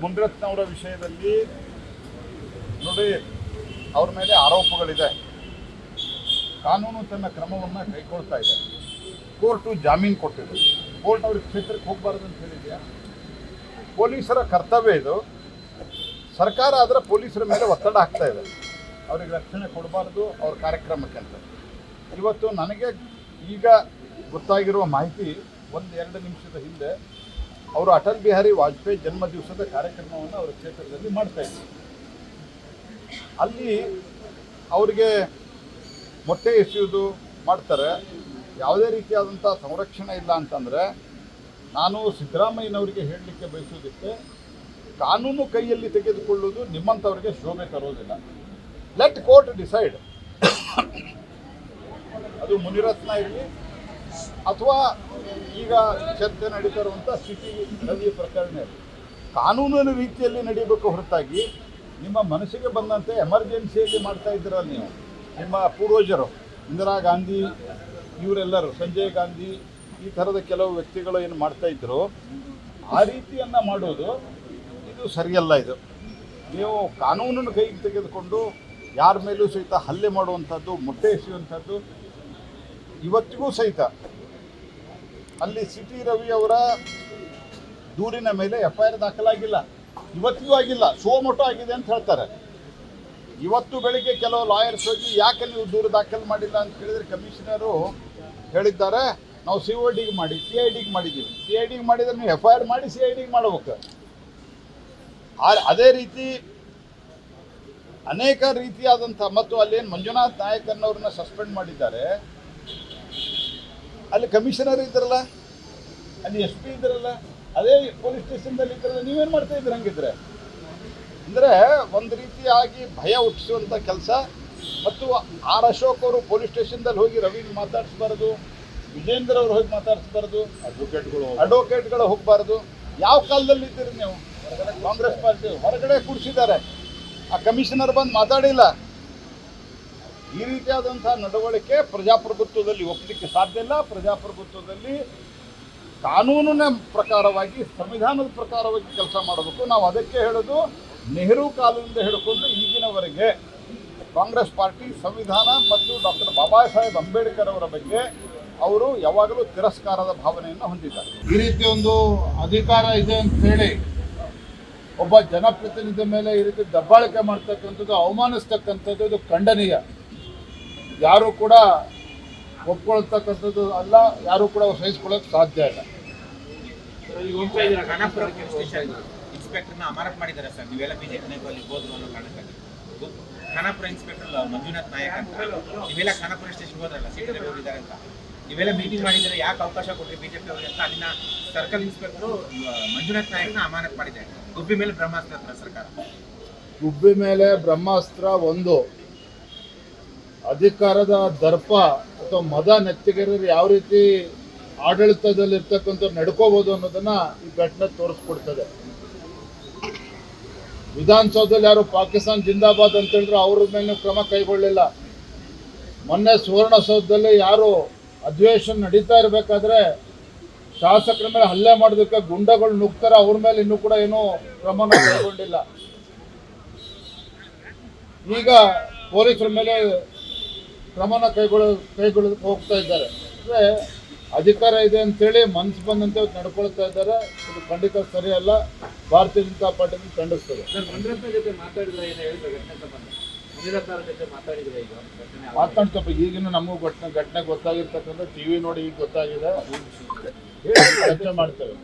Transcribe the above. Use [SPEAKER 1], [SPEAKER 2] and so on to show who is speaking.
[SPEAKER 1] ಮುನಿರತ್ನವರ ವಿಷಯದಲ್ಲಿ ನೋಡಿ, ಅವ್ರ ಮೇಲೆ ಆರೋಪಗಳಿದೆ. ಕಾನೂನು ತನ್ನ ಕ್ರಮವನ್ನು ಕೈಗೊಳ್ತಾ ಇದೆ. ಕೋರ್ಟು ಜಾಮೀನು ಕೊಟ್ಟಿದೆ. ಕೋರ್ಟ್ ಅವ್ರಿಗೆ ಕ್ಷೇತ್ರಕ್ಕೆ ಹೋಗಬಾರ್ದು ಅಂತ ಹೇಳಿದೆಯಾ? ಪೊಲೀಸರ ಕರ್ತವ್ಯ ಇದು. ಸರ್ಕಾರ ಅದರ ಪೊಲೀಸರ ಮೇಲೆ ಒತ್ತಡ ಹಾಕ್ತಾ ಇದೆ, ಅವ್ರಿಗೆ ರಕ್ಷಣೆ ಕೊಡಬಾರ್ದು ಅವ್ರ ಕಾರ್ಯಕ್ರಮಕ್ಕೆ ಅಂತ. ಇವತ್ತು ನನಗೆ ಈಗ ಗೊತ್ತಾಗಿರುವ ಮಾಹಿತಿ, 1-2 ನಿಮಿಷದ ಹಿಂದೆ ಅವರು ಅಟಲ್ ಬಿಹಾರಿ ವಾಜಪೇಯಿ ಜನ್ಮ ದಿವಸದ ಕಾರ್ಯಕ್ರಮವನ್ನು ಅವರ ಕ್ಷೇತ್ರದಲ್ಲಿ ಮಾಡ್ತಾ ಇದ್ರು. ಅಲ್ಲಿ ಅವರಿಗೆ ಮೊಟ್ಟೆ ಎಸೆಯುವುದು ಮಾಡ್ತಾರೆ. ಯಾವುದೇ ರೀತಿಯಾದಂಥ ಸಂರಕ್ಷಣೆ ಇಲ್ಲ ಅಂತಂದರೆ, ನಾನು ಸಿದ್ದರಾಮಯ್ಯನವರಿಗೆ ಹೇಳಲಿಕ್ಕೆ ಬಯಸೋದಕ್ಕೆ, ಕಾನೂನು ಕೈಯಲ್ಲಿ ತೆಗೆದುಕೊಳ್ಳುವುದು ನಿಮ್ಮಂಥವ್ರಿಗೆ ಶೋಭೆ ತರೋದಿಲ್ಲ. Let court decide. ಅದು ಮುನಿರತ್ನ ಇರಲಿ ಅಥವಾ ಈಗ ಚರ್ಚೆ ನಡೀತಾ ಇರುವಂಥ ಸಿಟಿ ರವಿ ಪ್ರಕರಣ ಇರಲಿ, ಕಾನೂನಿನ ರೀತಿಯಲ್ಲಿ ನಡೀಬೇಕು ಹೊರತಾಗಿ ನಿಮ್ಮ ಮನಸ್ಸಿಗೆ ಬಂದಂತೆ ಎಮರ್ಜೆನ್ಸಿಯಲ್ಲಿ ಮಾಡ್ತಾ ಇದ್ದೀರಲ್ಲ ನೀವು. ನಿಮ್ಮ ಪೂರ್ವಜರು ಇಂದಿರಾ ಗಾಂಧಿ, ಇವರೆಲ್ಲರೂ, ಸಂಜಯ್ ಗಾಂಧಿ, ಈ ಥರದ ಕೆಲವು ವ್ಯಕ್ತಿಗಳು ಏನು ಮಾಡ್ತಾ ಇದ್ರು, ಆ ರೀತಿಯನ್ನು ಮಾಡೋದು ಇದು ಸರಿಯಲ್ಲ. ಇದು ನೀವು ಕಾನೂನನ್ನು ಕೈಗೆ ತೆಗೆದುಕೊಂಡು ಯಾರ ಮೇಲೂ ಸಹಿತ ಹಲ್ಲೆ ಮಾಡುವಂಥದ್ದು, ಮೊಟ್ಟೆ ಎಸೆಯುವಂಥದ್ದು ಇವತ್ತಿಗೂ ಸಹಿತ ಅಲ್ಲಿ ಸಿಟಿ ರವಿ ಅವರ ದೂರಿನ ಮೇಲೆ FIR ದಾಖಲಾಗಿಲ್ಲ, ಇವತ್ತಿಗೂ ಆಗಿಲ್ಲ. ಸೋಮೋಟೋ ಆಗಿದೆ ಅಂತ ಹೇಳ್ತಾರೆ. ಇವತ್ತು ಬೆಳಿಗ್ಗೆ ಕೆಲವು ಲಾಯರ್ಸ್ ಹೋಗಿ ಯಾಕೆ ನೀವು ದೂರು ದಾಖಲು ಮಾಡಿಲ್ಲ ಅಂತ ಕೇಳಿದರೆ, ಕಮಿಷನರು ಹೇಳಿದ್ದಾರೆ ನಾವು CIDಗೆ ಮಾಡಿದ್ದೀವಿ. CIDಗೆ ಮಾಡಿದರೆ ನೀವು FIR ಮಾಡಿ CIDಗೆ ಮಾಡಬೇಕು. ಅದೇ ರೀತಿ ಅನೇಕ ರೀತಿಯಾದಂಥ, ಮತ್ತು ಅಲ್ಲೇನು ಮಂಜುನಾಥ್ ನಾಯಕ್ ಅನ್ನೋರನ್ನ ಸಸ್ಪೆಂಡ್ ಮಾಡಿದ್ದಾರೆ, ಅಲ್ಲಿ ಕಮಿಷನರ್ ಇದ್ದಾರಲ್ಲ, ಅಲ್ಲಿ SP ಇದ್ದಾರಲ್ಲ, ಅದೇ ಪೊಲೀಸ್ ಸ್ಟೇಷನ್ದಲ್ಲಿ ಇದ್ದಾರಲ್ಲ, ನೀವೇನು ಮಾಡ್ತಾ ಇದ್ದೀರ ಹಂಗಿದ್ರೆ? ಅಂದರೆ ಒಂದು ರೀತಿಯಾಗಿ ಭಯ ಹುಟ್ಟಿಸುವಂಥ ಕೆಲಸ. ಮತ್ತು ಅಶೋಕ್ ಅವರು ಪೊಲೀಸ್ ಸ್ಟೇಷನ್ದಲ್ಲಿ ಹೋಗಿ ರವಿಗೆ ಮಾತಾಡಿಸ್ಬಾರ್ದು, ವಿಜೇಂದ್ರ ಅವರು ಹೋಗಿ ಮಾತಾಡಿಸ್ಬಾರ್ದು, ಅಡ್ವೊಕೇಟ್ಗಳು ಹೋಗಬಾರ್ದು. ಯಾವ ಕಾಲದಲ್ಲಿ ಇದ್ದೀರಿ ನೀವು? ಕಾಂಗ್ರೆಸ್ ಪಾರ್ಟಿ ಹೊರಗಡೆ ಕೂಡಿಸಿದ್ದಾರೆ, ಆ ಕಮಿಷನರ್ ಬಂದು ಮಾತಾಡಿಲ್ಲ. ಈ ರೀತಿಯಾದಂಥ ನಡವಳಿಕೆ ಪ್ರಜಾಪ್ರಭುತ್ವದಲ್ಲಿ ಒಪ್ಪಲಿಕ್ಕೆ ಸಾಧ್ಯ ಇಲ್ಲ. ಪ್ರಜಾಪ್ರಭುತ್ವದಲ್ಲಿ ಕಾನೂನಿನ ಪ್ರಕಾರವಾಗಿ, ಸಂವಿಧಾನದ ಪ್ರಕಾರವಾಗಿ ಕೆಲಸ ಮಾಡಬೇಕು. ನಾವು ಅದಕ್ಕೆ ಹೇಳೋದು, ನೆಹರು ಕಾಲದಿಂದ ಹಿಡ್ಕೊಂಡು ಈಗಿನವರೆಗೆ ಕಾಂಗ್ರೆಸ್ ಪಾರ್ಟಿ ಸಂವಿಧಾನ ಮತ್ತು ಡಾಕ್ಟರ್ ಬಾಬಾ ಸಾಹೇಬ್ ಅಂಬೇಡ್ಕರ್ ಅವರ ಬಗ್ಗೆ ಅವರು ಯಾವಾಗಲೂ ತಿರಸ್ಕಾರದ ಭಾವನೆಯನ್ನು ಹೊಂದಿದ್ದಾರೆ. ಈ ರೀತಿ ಒಂದು ಅಧಿಕಾರ ಇದೆ ಅಂತ ಹೇಳಿ ಒಬ್ಬ ಜನಪ್ರತಿನಿಧಿ ಮೇಲೆ ಈ ರೀತಿ ದಬ್ಬಾಳಿಕೆ ಮಾಡ್ತಕ್ಕಂಥದ್ದು, ಅವಮಾನಿಸ್ತಕ್ಕಂಥದ್ದು, ಇದು ಖಂಡನೀಯ. ಯಾರೂ ಕೂಡ ಒಪ್ಕೊಳ್ತಕ್ಕಂಥದ್ದು ಅಲ್ಲ, ಯಾರೂ ಕೂಡ ಸಹಿಸ್ಕೊಳ್ಳೋಕೆ ಸಾಧ್ಯ ಇಲ್ಲ.
[SPEAKER 2] ಇನ್ಸ್ಪೆಕ್ಟರ್ನ ಅಮಾನತ್ ಮಾಡಿದ್ದಾರೆ ಸರ್, ನೀವೆಲ್ಲ ಬಿಜೆಪಿ ನಾಯಕರಲ್ಲಿ ಹೋದ್ರು ಅನ್ನೋ ಕಾರಣಕ್ಕಾಗಿ. ಖಾನಾಪುರ ಇನ್ಸ್ಪೆಕ್ಟರ್ ಮಂಜುನಾಥ್ ನಾಯಕ್ ಅಂತ, ನೀವೆಲ್ಲ ಖಾನಾಪುರ ಸ್ಟೇಷನ್ ಹೋದ್ರಲ್ಲ, ಸಿಟಿ ಹೋಗಿದ್ದಾರೆ ಅಂತ, ನೀವೆಲ್ಲ ಮೀಟಿಂಗ್ ಮಾಡಿದರೆ ಯಾಕೆ ಅವಕಾಶ ಕೊಟ್ಟರೆ ಬಿಜೆಪಿ ಅವರಿಗೆ ಅಂತ ಅಲ್ಲಿನ ಸರ್ಕಲ್ ಇನ್ಸ್ಪೆಕ್ಟರ್ ಮಂಜುನಾಥ್ ನಾಯಕ್ನ ಅಮಾನತ್ ಮಾಡಿದ್ದಾರೆ. ಗುಬ್ಬಿ ಮೇಲೆ ಬ್ರಹ್ಮಾಸ್ತ್ರ ಸರ್ಕಾರ.
[SPEAKER 1] ಗುಬ್ಬಿ ಮೇಲೆ ಬ್ರಹ್ಮಾಸ್ತ್ರ ಒಂದು, ಅಧಿಕಾರದ ದರ್ಪ ಅಥವಾ ಮದ ನೆತ್ತಿಗೆರರು ಯಾವ ರೀತಿ ಆಡಳಿತದಲ್ಲಿ ಇರ್ತಕ್ಕಂಥ ನಡ್ಕೋಬಹುದು ಅನ್ನೋದನ್ನ ಈ ಘಟನೆ ತೋರಿಸ್ಕೊಡ್ತದೆ. ವಿಧಾನಸೌಧದಲ್ಲಿ ಯಾರು ಪಾಕಿಸ್ತಾನ್ ಜಿಂದಾಬಾದ್ ಅಂತ ಹೇಳಿದ್ರು, ಅವ್ರ ಮೇಲೆ ಕ್ರಮ ಕೈಗೊಳ್ಳಿಲ್ಲ. ಮೊನ್ನೆ ಸುವರ್ಣಸೌಧದಲ್ಲಿ ಯಾರು ಅಧಿವೇಶನ ನಡೀತಾ ಇರಬೇಕಾದ್ರೆ ಶಾಸಕರ ಮೇಲೆ ಹಲ್ಲೆ ಮಾಡೋದಕ್ಕೆ ಗುಂಡಗಳು ನುಗ್ತಾರೆ, ಅವ್ರ ಮೇಲೆ ಇನ್ನೂ ಕೂಡ ಏನೂ ಕ್ರಮನ ಕೈಗೊಂಡಿಲ್ಲ. ಈಗ ಪೊಲೀಸರ ಮೇಲೆ ಕ್ರಮನ ಕೈಗೊಳ್ಳೋದಕ್ಕೆ ಹೋಗ್ತಾ ಇದ್ದಾರೆ. ಅಂದರೆ ಅಧಿಕಾರ ಇದೆ ಅಂತೇಳಿ ಮನಸ್ಸು ಬಂದಂತೆ ನಡ್ಕೊಳ್ತಾ ಇದ್ದಾರೆ. ಇದು ಖಂಡಿತ ಸರಿಯಲ್ಲ. ಭಾರತೀಯ ಜನತಾ ಪಾರ್ಟಿ ಖಂಡಿಸ್ತದೆ. ಮಾತಾಡ್ತಪ್ಪ, ಈಗಿನ ನಮಗೂ ಘಟನೆ ಗೊತ್ತಾಗಿರ್ತಕ್ಕಂಥ TV ನೋಡಿ ಈಗ ಗೊತ್ತಾಗಿದೆ, ಚರ್ಚೆ ಮಾಡ್ತೇವೆ.